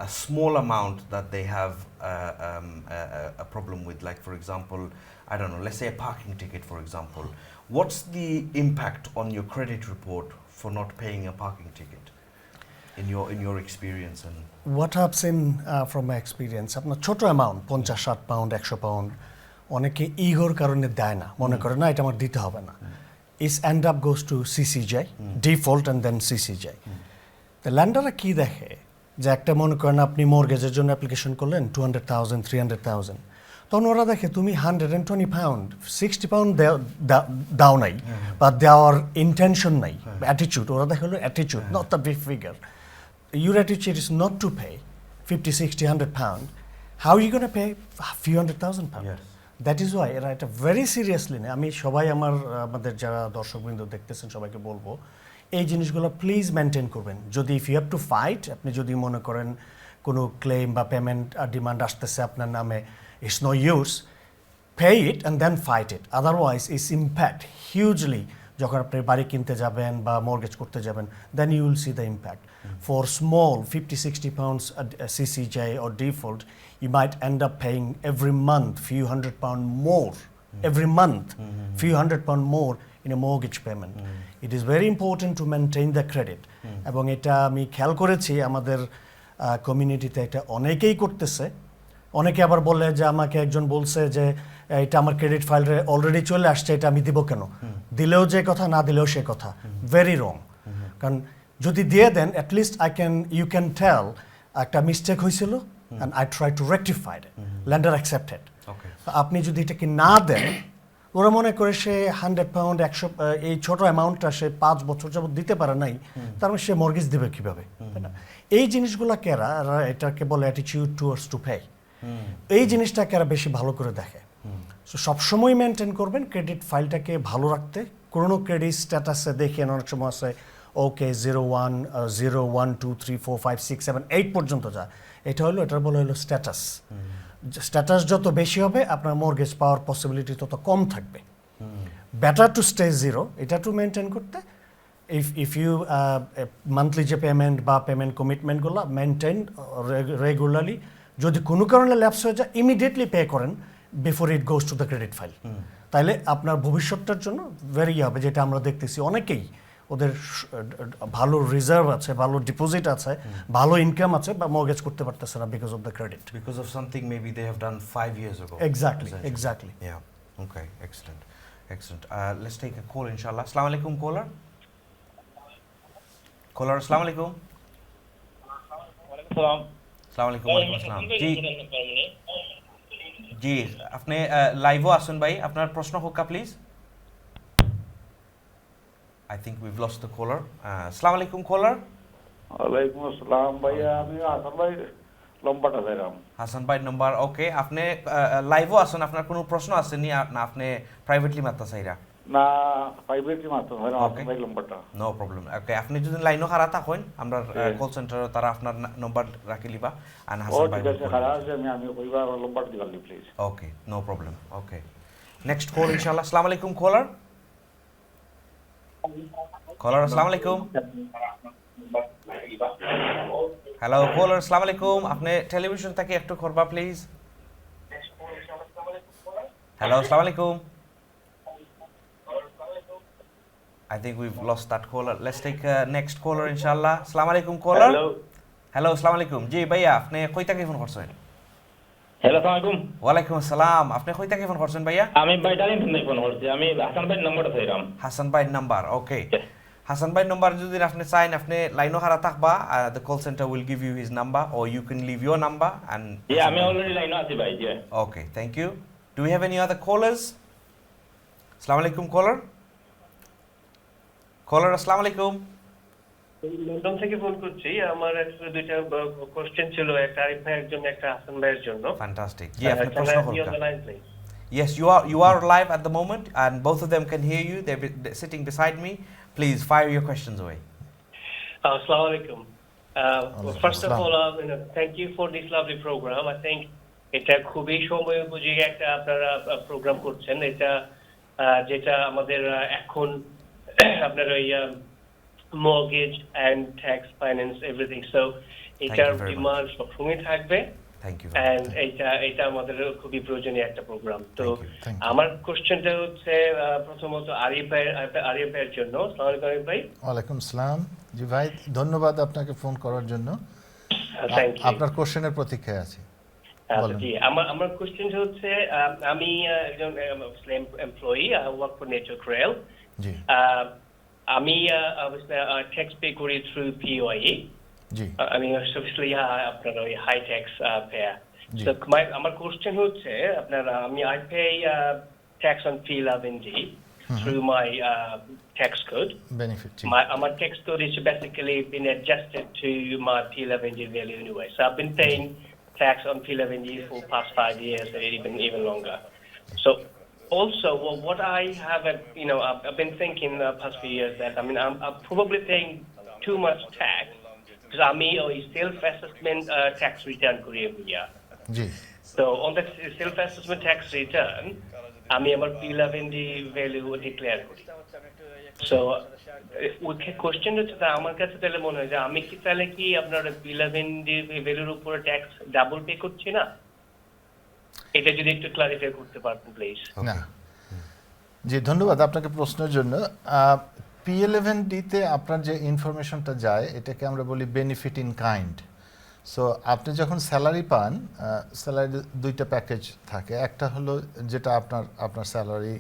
a small amount that they have a problem with, like for example, I don't know, let's say a parking ticket, for example. What's the impact on your credit report for not paying a parking ticket in your experience? And what I've seen from my experience, আপনার ছোট amount 50-60 pound 100 pound অনেকে ইগোর কারণে দেয় না, মনে করে না এটা আমার দিতে হবে না, is end up goes to CCJ, default and then CCJ. তো ল্যান্ডাররা কি দেখে যে একটা মনে করেন আপনি মর্গেজের জন্য অ্যাপ্লিকেশন করলেন 200,000 300,000, তখন ওরা দেখে তুমি 120 পাউন্ড 60 পাউন্ড দাও নাই বা দেওয়ার ইন্টেনশন নাই, অ্যাটিটিউড, ওরা দেখে হলো attitude, not the big figure. Your attitude is not to pay 50, 60, 100 pound. How are you going to pay a few 100,000 pound? Yes. That is why এটা very seriously নেই. আমি সবাই আমাদের যারা দর্শকবৃন্দ দেখতেছেন সবাইকে বলবো, এই জিনিসগুলো প্লিজ মেনটেন করবেন। যদি if you have to fight, আপনি যদি মনে করেন কোনো ক্লেম বা পেমেন্ট ডিমান্ড আসতেছে আপনার নামে, it's no use, pay it and then fight it, otherwise it's impact hugely যখন আপনি বাড়ি কিনতে যাবেন বা মর্গেজ করতে যাবেন, then you will see the impact. For small 50-60 pounds CCJ or default, you might end up paying every month few £100 more, every month few £100 more in a mortgage payment. It is very important to maintain the credit. এবং এটা আমি খেয়াল করেছি আমাদের কমিউনিটিতে এটা অনেকেই করতেছে। অনেকে আবার বলে যে আমাকে একজন বলছে যে এটা আমার ক্রেডিট ফাইলে অলরেডি চলে আসছে, এটা আমি দিব কেন? দিলেও যে কথা, না দিলেও সে কথা। Very wrong. কারণ যদি দিয়ে দেন, অ্যাটলিস্ট ইউ ক্যান টেল একটা মিস্টেক হয়েছিল and I try to rectify it, ল্যান্ডার অ্যাকসেপ্টেড। আপনি যদি এটাকে না দেন, ওরা মনে করে সে £100 100 এই ছোট অ্যামাউন্টটা সে 5 বছর যাবত দিতে পারে নাই, তার মানে সে মর্গেজ দেবে কিভাবে? তাই না? এই জিনিসগুলো কেরা এটাকে বলে অ্যাটিটিউড টুয়ার্ডস টু পে। এই জিনিসটাকে এরা বেশি ভালো করে দেখে। সো সবসময় মেনটেন করবেন ক্রেডিট ফাইলটাকে ভালো রাখতে। কোনো ক্রেডিট স্ট্যাটাসে দেখেন অনেক সময় আছে ওকে 01 0 1 2 3 4 5 6 7 8 পর্যন্ত যায়। এটার বলা হলো স্ট্যাটাস। স্ট্যাটাস যত বেশি হবে আপনার মর্গেজ পাওয়ার পসিবিলিটি তত কম থাকবে। বেটার টু স্টে জিরো, এটা টু মেনটেন করতে। ইফ ইউ মান্থলি যে পেমেন্ট বা পেমেন্ট কমিটমেন্টগুলো মেনটেন রেগুলারলি, যদি কোনো কারণে ল্যাপস হয়ে যায় ইমিডিয়েটলি পে করেন before it goes to the credit file. তাইলে আপনার ভবিষ্যৎটার জন্য ভেরি হবে, যেটা আমরা দেখতেছি অনেকেই ওদের ভালো রিজার্ভ আছে, ভালো ডিপোজিট আছে, ভালো ইনকাম আছে, বা মর্গেজ করতে পারতেছে না because of the credit, because of something maybe they have done 5 years ago. Exactly. Yeah. Okay. Excellent. Let's take a call, inshallah. Assalamu alaikum, caller. Assalamu alaikum. Assalamu alaikum. Assalam. জি আপনি লাইভও আসুন ভাই, আপনার প্রশ্ন হোক please. I think we've lost the caller. Assalamu alaikum, caller. ওয়ালাইকুম আসসালাম ভাইয়া, আমি হাসান ভাই লম্বাটা চাইলাম। হাসান ভাই নাম্বার, ওকে। আপনি লাইভও আসুন, আপনার কোনো প্রশ্ন আছে নি না আপনি প্রাইভেটলি মাত্রা চাইরা? না প্রাইভেটলি মাত্র হয় না, হাসান ভাই লম্বাটা। No problem. ওকে, আপনি যদি লাইনও খারাপ থাকেন আমরা কল সেন্টার তারা আপনার নাম্বার রাখি লিবা আর হাসান ভাই। ঠিক আছে, খারাপ আছে, আমি কইবা লম্বাটা দিলাম please. Okay, no problem. Okay, next call ইনশাআল্লাহ। আসসালামু আলাইকুম, caller. Assalamu alaikum. Hello caller, আসসালামু আলাইকুম। আপনি টেলিভিশন থেকে একটু করবা প্লিজ। হ্যালো, আসসালামু আলাইকুম। I think we've lost that caller. Let's take next caller inshallah. Assalamu alaikum, caller. Hello, assalamu alaikum. জি ভাইয়া, আপনি কই থেকে ফোন করছেন? হ্যালো, আসসালামু আলাইকুম। ওয়ালাইকুম আসসালাম। আপনি কই থেকে ফোন করছেন ভাইয়া? আমি বাইটালিন থেকে ফোন করছি। আমি হাসান ভাইয়ের নাম্বারটা চাইলাম। হাসান ভাইয়ের নাম্বার, ওকে। হাসান ভাইয়ের নাম্বার যদি আপনি চাইন, আপনি লাইনও হারা থাকবা, the call center will give you his number or you can leave your number and আমি অলরেডি লাইনে আছি ভাই। Okay, thank you. Do we have any other callers? Assalamu alaikum, caller. Assalamu alaikum. London থেকে phone করছি। আমার আসলে দুইটা question ছিল, একটা আরিফ ভাইয়ের জন্য, একটা হাসান ভাইয়ের জন্য। Fantastic. জি, আপনি প্রশ্ন করুন। Yes, you are live at the moment and both of them can hear you. They're sitting beside me. Please fire your questions away. Assalamu alaikum. First of all, thank you for this lovely program. I think এটা খুবই সময় উপযোগী একটা আপনারা programme করছেন। এটা যেটা আমাদের এখন আপনার ওই mortgage and tax finance everything, so এটার ডিমান্ড সবসময় থাকবে। Thank you. And এটা আমাদের খুবই প্রয়োজনীয় একটা প্রোগ্রাম। তো আমার কোশ্চেনটা হচ্ছে প্রথমত আরিফ ভাইয়ের জন্য। আসসালামু আলাইকুম আরিফ ভাই। ওয়ালাইকুম আসসালাম। জি ভাই, ধন্যবাদ আপনাকে ফোন করার জন্য। আপনার কোশ্চেনের প্রতীক্ষায় আছি। জি, আমার কোশ্চেনটা হচ্ছে আমি একজন employee, work for Network Rail. জি। আমি ট্যাক্স পে করি থ্রু POIE। জি। আমি অবভিয়াসলি আপনার ওই হাই ট্যাক্স পেয়ার। তো আমার কোশ্চেন হচ্ছে আপনার I pay tax on P11G through my tax code. Benefit. My tax code is basically been adjusted to my P11G value anyway. So I've been paying tax on P11G for past 5 years and even longer. So also, well, what I have, I've been thinking the past few years that I'm probably paying too much tax because I'm a self-assessment tax return kori every year. G So on the self-assessment tax return, আমি আমার P11D value declare করি. So question হচ্ছে যে আমার কাছে তাহলে মনে হয় যে আমি কি তাহলে কি আপনার P11D ভ্যালুর উপরে ট্যাক্স ডাবল পে করছি না? এটা যদি একটু ক্লারিফাই করতে পারতেন প্লিজ। না জি ধন্যবাদ আপনাকে প্রশ্নের জন্য P11D-তে আপনার যে ইনফরমেশনটা যায় এটাকে আমরা বলি বেনিফিট ইন কাইন্ড সো আপনি যখন স্যালারি পান স্যালারি দুইটা প্যাকেজ থাকে একটা হলো যেটা আপনার স্যালারি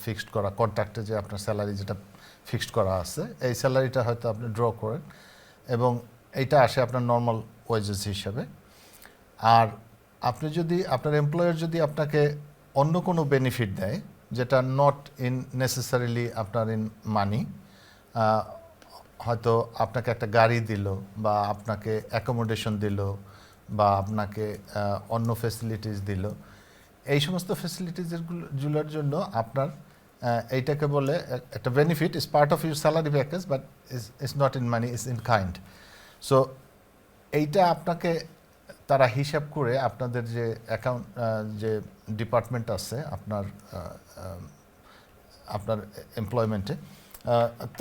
ফিক্সড করা কন্ট্রাক্টে যে আপনার স্যালারি যেটা ফিক্সড করা আছে এই স্যালারিটা হয়তো আপনি ড্র করেন এবং এইটা আসে আপনার নর্মাল ওয়েজেস হিসাবে আর আপনি যদি আপনার এমপ্লয়ার যদি আপনাকে অন্য কোনো বেনিফিট দেয় যেটা নট ইন নেসেসারিলি আপনার ইন মানি হয়তো আপনাকে একটা গাড়ি দিল বা আপনাকে অ্যাকোমোডেশন দিল বা আপনাকে অন্য ফেসিলিটিস দিল এই সমস্ত ফেসিলিটিসগুলোর জন্য আপনার এইটাকে বলে একটা benefit is part of your salary package but is not in money is in kind so এইটা আপনাকে তারা হিসাব করে আপনাদের যে অ্যাকাউন্ট যে ডিপার্টমেন্ট আছে আপনার এমপ্লয়মেন্টে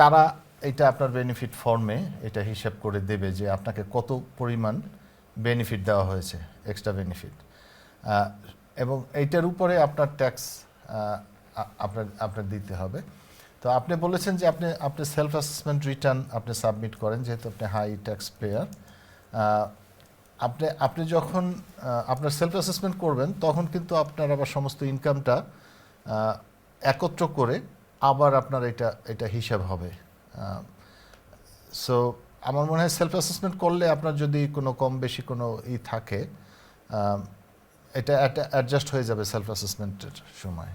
তারা এটা আপনার বেনিফিট ফর্মে এটা হিসাব করে দেবে যে আপনাকে কত পরিমাণ বেনিফিট দেওয়া হয়েছে এক্সট্রা বেনিফিট এবং এইটার উপরে আপনার ট্যাক্স আপনার দিতে হবে তো আপনি বলেছেন যে আপনি সেলফ অ্যাসেসমেন্ট রিটার্ন আপনি সাবমিট করেন যেহেতু আপনি হাই ট্যাক্স পেয়ার আপনি যখন আপনার সেলফ অ্যাসেসমেন্ট করবেন তখন কিন্তু আপনার আবার সমস্ত ইনকামটা একত্র করে আবার আপনার এটা হিসাব হবে সো আমার মনে হয় সেলফ অ্যাসেসমেন্ট করলে আপনার যদি কোনো কম বেশি কোনো থাকে এটা অ্যাডজাস্ট হয়ে যাবে সেলফ অ্যাসেসমেন্টের সময়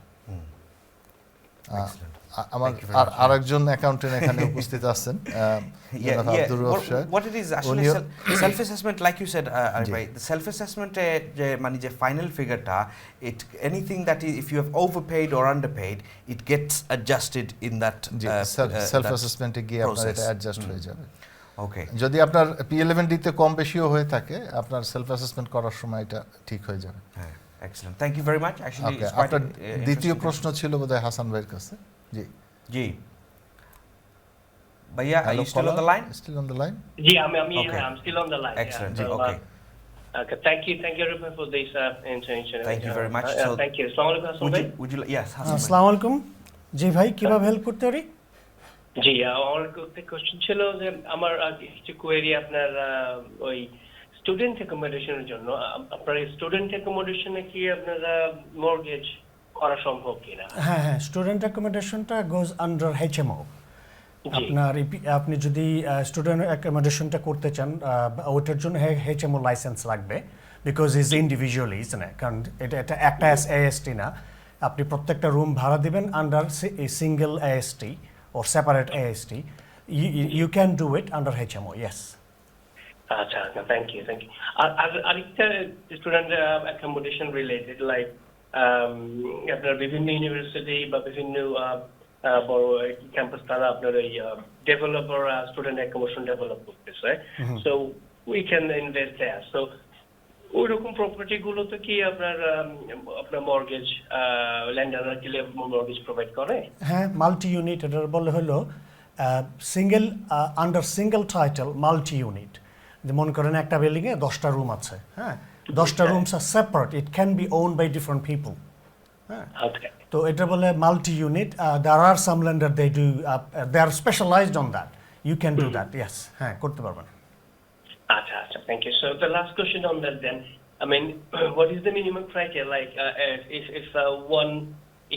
আমার আরেকজন অ্যাকাউন্টেন্ট এখানে উপস্থিত আছেন what it is actually self assessment like you said right the self assessment যে মানে যে final ফিগারটা it anything that if you have overpaid or underpaid it gets adjusted in that self assessment এ গিয়ে আপনার এটা adjust হয়ে যাবে ওকে যদি আপনার P11D তে কম বেশিও হয়ে থাকে আপনার সেলফ অ্যাসেসমেন্ট করার সময় এটা ঠিক হয়ে যাবে হ্যাঁ excellent thank you very much actually it's quite দ্বিতীয় প্রশ্ন ছিল বোধহয় হাসান ভাইয়ের কাছে জি জি Bhaiya, are you still on the line? Still on the line? Yeah, I'm still on the line. Excellent. Yeah. So, okay. Okay. Thank you everyone for this intervention. Thank you very much. So, thank you. Assalamu alaikum. Would you yes? আসসালামু আলাইকুম জি ভাই কিভাবে help করতে পারি জি আমার একটা question ছিল যে আমার কিছু কোয়েরি আপনার ওই স্টুডেন্ট অ্যাকোমোডেশনের জন্য আপনার স্টুডেন্ট অ্যাকোমোডেশনে কি আপনারা মর্গেজ করা সম্ভব কিনা হ্যাঁ স্টুডেন্ট অ্যাকোমোডেশনটা গোজ আন্ডার HMO আপনি যদি স্টুডেন্ট অ্যাকোমোডেশনটা করতে চান ওটার জন্য HMO লাইসেন্স লাগবে বিকজ ইজ ইন্ডিভিজুয়ালি না কারণ এটা একটা AST না আপনি প্রত্যেকটা রুম ভাড়া দিবেন under single AST or separate AST you can do it under HMO yes আচ্ছা thank you আরেকটা স্টুডেন্ট অ্যাকোমোডেশন রিলেটেড লাইক আপনার বিভিন্ন ইউনিভার্সিটি বা বিভিন্ন বড় ক্যাম্পাস তারা আপনার এই ডেভেলপার স্টুডেন্ট অ্যাকোমোডেশন ডেভেলপ করতেছে so we can invest there so ওইরকম প্রপার্টি গুলোতে কি আপনার মর্গেজ ল্যান্ডাররা কি মর্গেজ প্রোভাইড করে হ্যাঁ মাল্টি ইউনিট এটা বলে হলো single under single title multi unit মনে করেন একটা বিল্ডিং এ 10টা রুম আছে হ্যাঁ 10টা রুমস আর separate it can be owned by different people হ্যাঁ তো এটা বলে multi unit there are some lender they do they are specialized on that you can do that yes হ্যাঁ করতে পারবেন আচ্ছা thank you so the last question on that then I mean what is the minimum criteria like if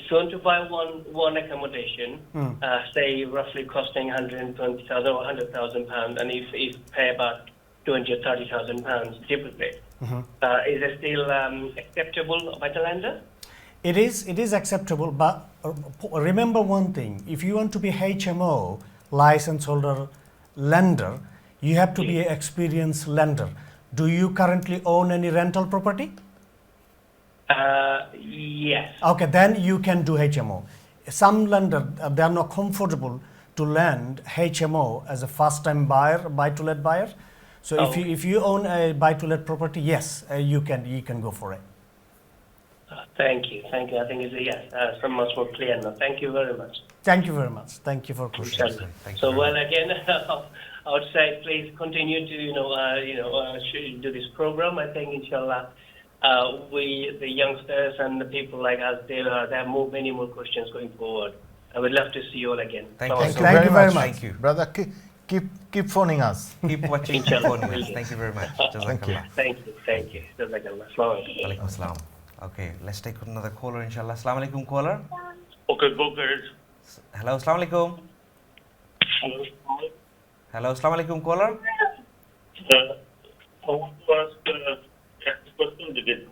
you want to buy one accommodation say roughly costing 120,000 or 100,000 pounds and if pay about 230,000 pounds typically is it still acceptable by the lender it is acceptable but remember one thing if you want to be HMO license holder lender you have to be an experienced lender do you currently own any rental property yes Okay, then you can do HMO. Some lender, they are not comfortable to lend HMO as a first-time buyer, buy-to-let buyer. So if you own a buy-to-let property, yes, you can go for it. Thank you. I think it's yes, so much more clear now. Thank you very much. Thank you very much. Thank you for questions. Inshallah. Thank you So very well, again, outside, please continue to do this program. I think inshallah, we the youngsters and the people like us, they have many more questions going forward. I would love to see you all again. Thank you Assalamu so Thank you very much. Thank you. Brother, keep phoning us. Keep watching Inshallah. phone with us. Thank you very much. Jazakallah. Thank you. Jazakallah. Assalamu alaikum. Alaikum assalam. Okay, let's take another caller, inshallah. Assalamu alaikum, caller. Okay, go ahead. Hello, assalamu alaikum. Hello, assalamu alaikum, caller. I want to ask a question again.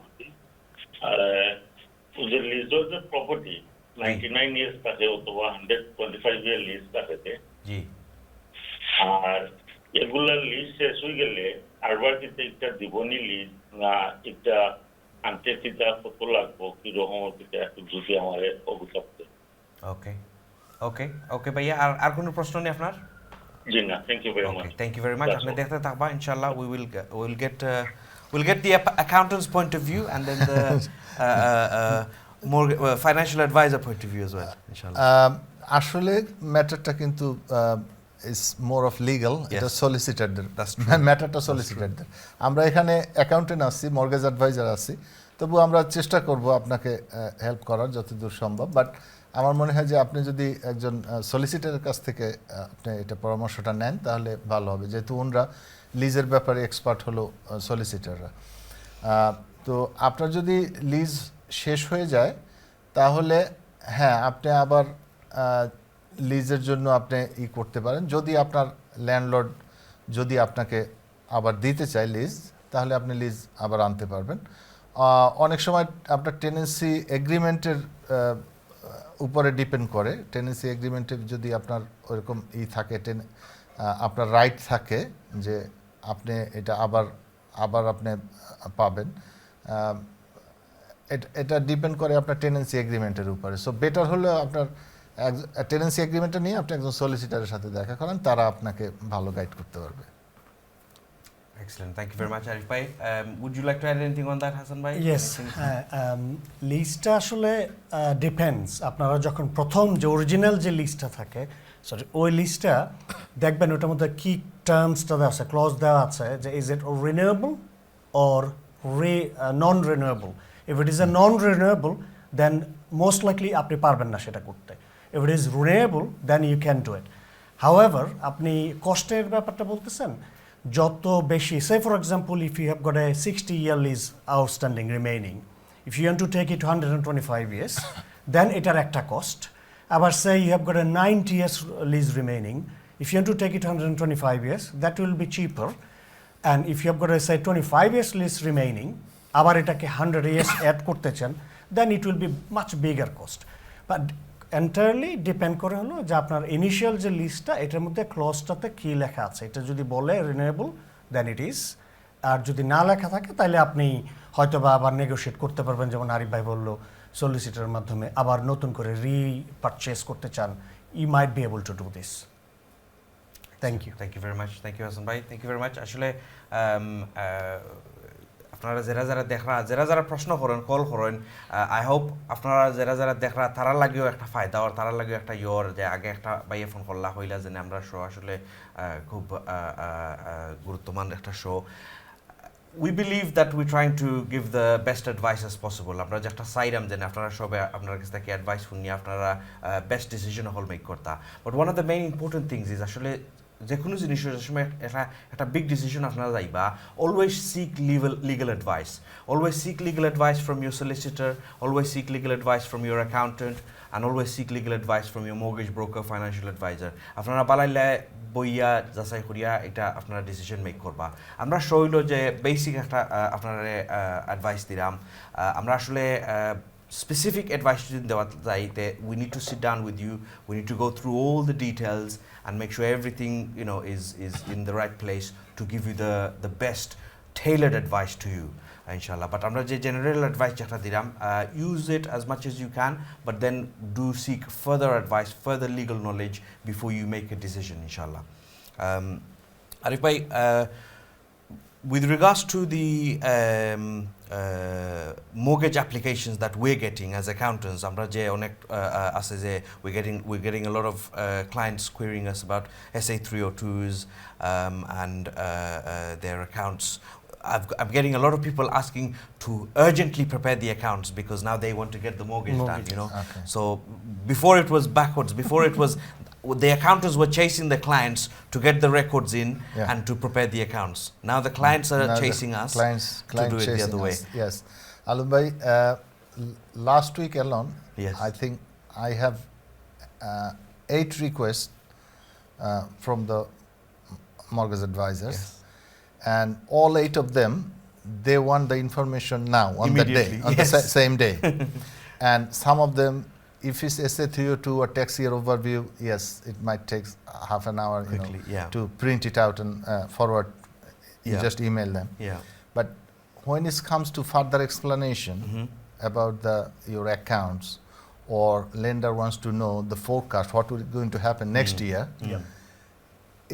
The leasehold property, 99 years থাকে অথবা 125 year lease থাকেতে জি আর এগুলা lease শেষ হয়ে গেলে আরবারটিতে একটা দিবনি lease না একটা আনতে চিন্তা কত লাগবো কিরকম এটা একটু যদি আমার অভিযোগ ওকে ওকে ওকে ভাইয়া আর কোনো প্রশ্ন নেই আপনার জি না thank you very Okay, much thank you very much. আপনি দেখতে থাকবা ইনশাআল্লাহ we'll get the accountant's point of view and then the more financial advisor point of view as well inshallah. আসলে ম্যাটারটা কিন্তু ইজ মোর অফ লিগ্যাল, এটা সলিসিটারদের ম্যাটারটা সলিসিটারদের। আমরা এখানে accountant আছি, মর্গেজ অ্যাডভাইজার আছি, তবু আমরা চেষ্টা করব আপনাকে হেল্প করার যতদূর সম্ভব। বাট আমার মনে হয় যে আপনি যদি একজন সলিসিটারের কাছ থেকে আপনি এটা পরামর্শটা নেন তাহলে ভালো হবে, যেহেতু ওনরা লিজের ব্যাপারে এক্সপার্ট হলো সলিসিটাররা। তো আপনার যদি লিজ শেষ হয়ে যায় তাহলে হ্যাঁ আপনি আবার লিজের জন্য আপনি করতে পারেন। যদি আপনার ল্যান্ডলর্ড যদি আপনাকে আবার দিতে চায় লিজ, তাহলে আপনি লিজ আবার আনতে পারবেন। অনেক সময় আপনার টেনেন্সি এগ্রিমেন্টের উপরে ডিপেন্ড করে। টেনেন্সি এগ্রিমেন্টে যদি আপনার ওরকম থাকে, আপনার রাইট থাকে যে আপনি এটা আবার আপনি পাবেন, এটা ডিপেন্ড করে আপনার টেনেন্সি এগ্রিমেন্টের উপরে। সো বেটার হলো আপনার টেনেন্সি এগ্রিমেন্টটা নিয়ে আপনি একজন সলিসিটারের সাথে দেখা করেন, তারা আপনাকে ভালো গাইড করতে পারবে। Excellent, thank you very much Arif bhai. Would you like to add anything on that Hasan bhai? Yes, লিস্টটা আসলে ডিপেন্ডস। আপনারা যখন প্রথম যে অরিজিনাল যে লিস্টটা থাকে, সরি ওই লিস্টটা দেখবেন, ওটার মধ্যে কি টার্মসটা দেওয়া আছে, ক্লজ দেওয়া আছে যে is it renewable or non renewable. If it is a non renewable then most likely আপনি পারবেন না সেটা করতে। If it is renewable then you can do it. However আপনি কস্টের ব্যাপারটা বলতেছেন, যত বেশি, say for example if you have got a 60-year lease outstanding remaining, if you want to take it to 125 years then এটার একটা cost. আবার say you have got a 90 years lease remaining, if you want to take it 125 years that will be cheaper, and if you have got a say 25 years lease remaining আবার এটাকে 100 years add করতে চান then it will be much bigger cost. But entirely depend করে হলো যে আপনার initial যে লিস্টটা, এটার মধ্যে ক্লজটাতে কী লেখা আছে। এটা যদি বলে রিনিউয়েবল দেন ইট ইজ, আর যদি না লেখা থাকে তাহলে আপনি হয়তো বা আবার নেগোশিয়েট করতে পারবেন, যেমন আরিফ ভাই বললো সলিসিটারের মাধ্যমে আবার নতুন করে রিপারচেস করতে চান, you might be able to do this. Thank you very much, thank you Hasan ভাই, থ্যাংক ইউ ভেরি মাচ। আসলে আপনারা যারা প্রশ্ন করেন, কল করেন, আই হোপ আপনারা যারা দেখরা তারা লাগেও একটা ফায়দা আর তারা লাগেও একটা যে আগে একটা বাইয়ে ফোন করলা হইলা যে আমরা শো আসলে খুব গুরুত্বমান একটা show. We believe that we trying to give the best advice S possible. আমরা যে একটা চাইলাম যে আপনারা সবে আপনার কাছ থেকে অ্যাডভাইস শুনি, আপনারা বেস্ট ডিসিশন হল মেক করতা। But one of the main important things is আসলে যে কোনো জিনিসের সময় একটা বিগ ডিসিশন আপনারা যাইবা, always seek legal advice, always seek legal advice from your solicitor, always seek legal advice from your accountant, and always seek legal advice from your mortgage broker, financial adviser. আপনারা বালাইলে বইয়া যাচাই করিয়া এটা আপনারা decision make করবা। আমরা শৈল যে বেসিক একটা আপনারা অ্যাডভাইস দিলাম, আমরা আসলে specific advice to দেওয়া যাইতে we need to sit down with you, we need to go through all the details and make sure everything is in the right place to give you the best tailored advice to you. inshallah. But আমরা যে general advice যেটা দিলাম, use it as much as you can, but then do seek further advice, further legal knowledge before you make a decision, inshallah. Arif bhai, with regards to the mortgage applications that we're getting as accountants, আমরা যে অনেক আছে যে we're getting a lot of clients querying us about SA 302s and their accounts. I'm getting a lot of people asking to urgently prepare the accounts because now they want to get the mortgage done, you know. Okay. So before it was backwards, before it was the accountants were chasing the clients to get the records in and to prepare the accounts. Now the clients are chasing us to do it the other way. Yes. Alun bhai, last week alone, Yes. I think I have 8 requests from the mortgage advisors. Yes. And all 8 of them, they want the information now, on the day, Immediately, on yes. the same day. And some of them, if it's SA 302 or tax year overview, yes, it might take half an hour Quickly, yeah. to print it out and forward. You Yeah. just email them. Yeah. But when it comes to further explanation about your accounts, or lender wants to know the forecast, what is going to happen next year,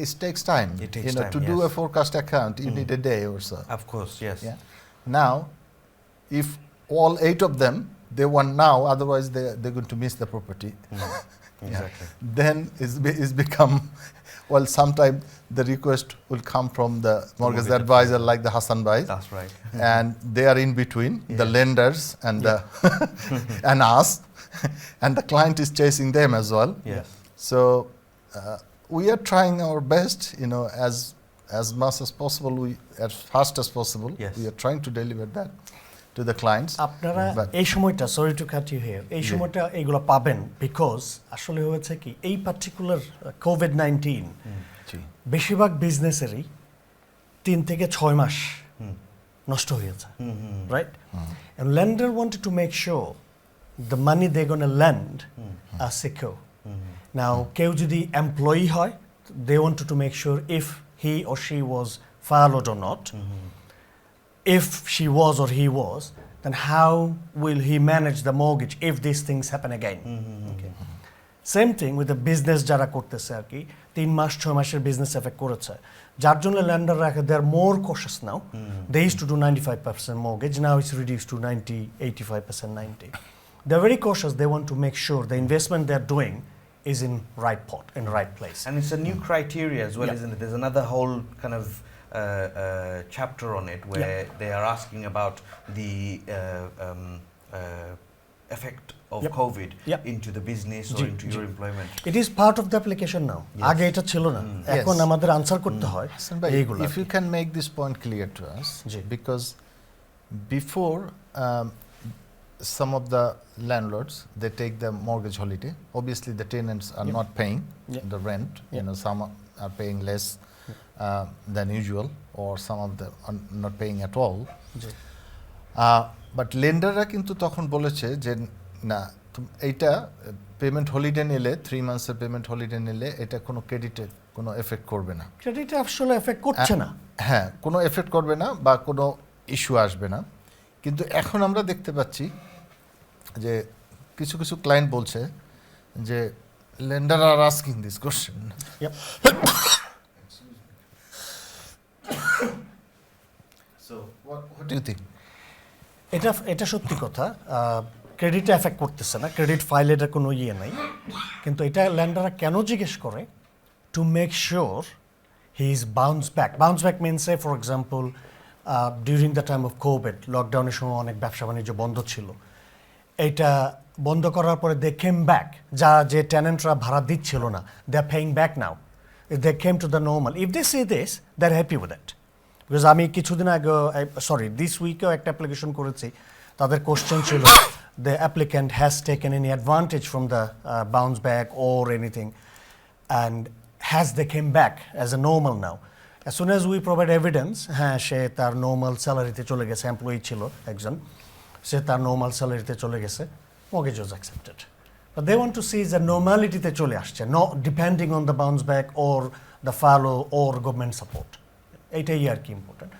it takes time. It takes time, to do yes. a forecast account, you need a day or so. Of course, yes. Yeah. Now, if all 8 of them, they want now, otherwise they're going to miss the property. Exactly. Then it's become, well, sometime the request will come from the mortgage advisor like the Hassan Bhai. That's right. And they are in between, the lenders and the and us, and the client is chasing them as well. Yes. So we are trying our best, as much as possible, as fast as possible. Yes. We are trying to deliver that to the clients. আপনারা But- এই সময়টা, sorry to cut you here, এই সময়টা এগুলো পাবেন because আসলে হয়েছে কি এই পার্টিকুলার কোভিড-19 বেশিরভাগ বিজনেসেরই 3 থেকে 6 মাস নষ্ট হয়েছে, right? And lender wanted to make sure the money they're going to lend are secure. Now, কেউ যদি এমপ্লয়ি হয়, they wanted to make sure if he or she was furloughed or not. If she was or he was, then how will he manage the mortgage if these things happen again? Okay. Same thing with the business যারা করতেছে আর কি 3 মাস 6 মাসের business effect করেছে, যার জন্য lander রাখে they are more cautious now. They used to do 95% mortgage, now it's reduced to 90, 85%, 90. They're very cautious. They want to make sure the investment they're doing is in right pot, in right place. And it's a new criteria as well, Yeah. isn't it? There's another whole kind of chapter on it where they are asking about the effect of Yep. COVID Yep. into the business or G, into G. your employment. It is part of the application now. Yes. আগে এটা ছিল না, এখন Yes. আমাদের answer করতে হয় Hassan bhai, এইগুলো। if you can make this point clear to us, G. because before some of the landlords, they take the mortgage holiday. Obviously, the tenants are Yeah. not paying Yeah. the rent. Yeah. Some are paying less than usual, or some of them are not paying at all. জি। But লেন্ডাররা কিন্তু তখন বলেছে যে না, এইটা payment holiday নিলে 3 মান্থসের payment holiday নিলে এটা কোনো ক্রেডিটে কোনো এফেক্ট করবে না। ক্রেডিট আসলে এফেক্ট করছে না। হ্যাঁ, কোনো এফেক্ট করবে না বা কোনো ইস্যু আসবে না। কিন্তু এখন আমরা দেখতে পাচ্ছি যে কিছু কিছু ক্লায়েন্ট বলছে যে lender R asking this question. Yep. So what do you think? এটা সত্যি কথা, ক্রেডিটে এফেক্ট করতেছে না, ক্রেডিট ফাইলে এটা কোনো ইয়ে নাই, কিন্তু এটা ল্যান্ডাররা কেন জিজ্ঞেস করে? To make sure he is bounce back means A for example during the time of Covid, লকডাউনের সময় অনেক ব্যবসা বাণিজ্য বন্ধ ছিল, এইটা বন্ধ করার পরে দে কেম ব্যাক, যে টেনেন্টরা ভাড়া দিচ্ছিল না, they are paying back now, they came to the normal. If they see this, they are happy with it. Because আমি কিছুদিন আগে, দিস উইকেও একটা অ্যাপ্লিকেশন করেছি, তাদের কোশ্চেন ছিল the applicant has taken any advantage from the bounce back or anything, and has they came back as a normal now. As soon as we provide evidence, হ্যাঁ সে তার normal স্যালারিতে চলে গেছে, employee ছিল একজন, সে তার নর্মাল স্যালারিতে চলে গেছে, mortgage was accepted. But they want to see the normality-তে চলে আসছে, not depending on the bounce back or the furlough or government support. এইটাই আর কি important.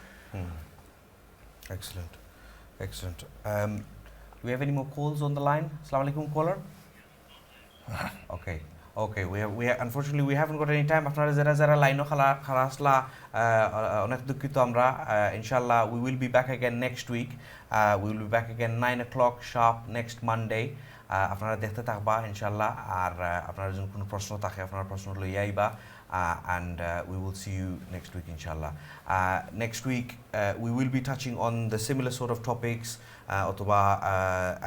Excellent. Excellent. Do we have any more calls on the line? Assalamu alaikum, caller. Okay. We unfortunately we haven't got any time. আপনারা যারা লাইনও খালা আসলা অনেক দুঃখিত আমরা ইনশাআল্লাহ we will be back again next week. We will be back again 9 o'clock sharp next Monday. আপনারা দেখতে থাকবা ইনশাআল্লাহ আর আপনারা যদি কোনো প্রশ্ন থাকে আপনারা প্রশ্ন লইয়া আইবা and we will see you next week inshallah. Next week we will be touching on the similar sort of topics.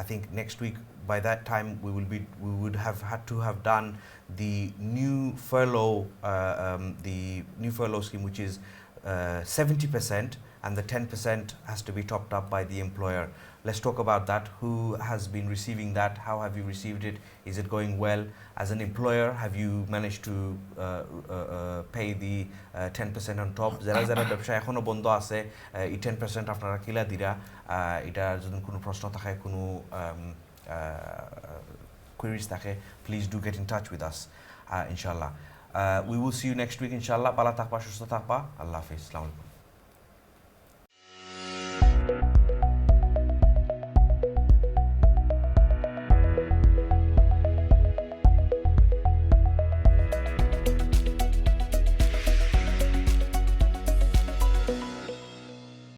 I think next week by that time we would have had to have done the new furlough scheme, which is 70%, and the 10% has to be topped up by the employer. Let's talk about that. Who has been receiving that? How have you received it? Is it going well? As an employer, have you managed to pay the 10% on top? যারা ব্যবসা এখনো বন্ধ আছে এই 10% আপনারা কিলা দিরা এটা যদি কোনো প্রশ্ন থাকে কোনো queries থাকে, please do get in touch with us inshallah. We will see you next week inshallah. ভালো থাকবা, সুস্থ থাকবা। আল্লাহ হাফেজ। আসসালামু আলাইকুম।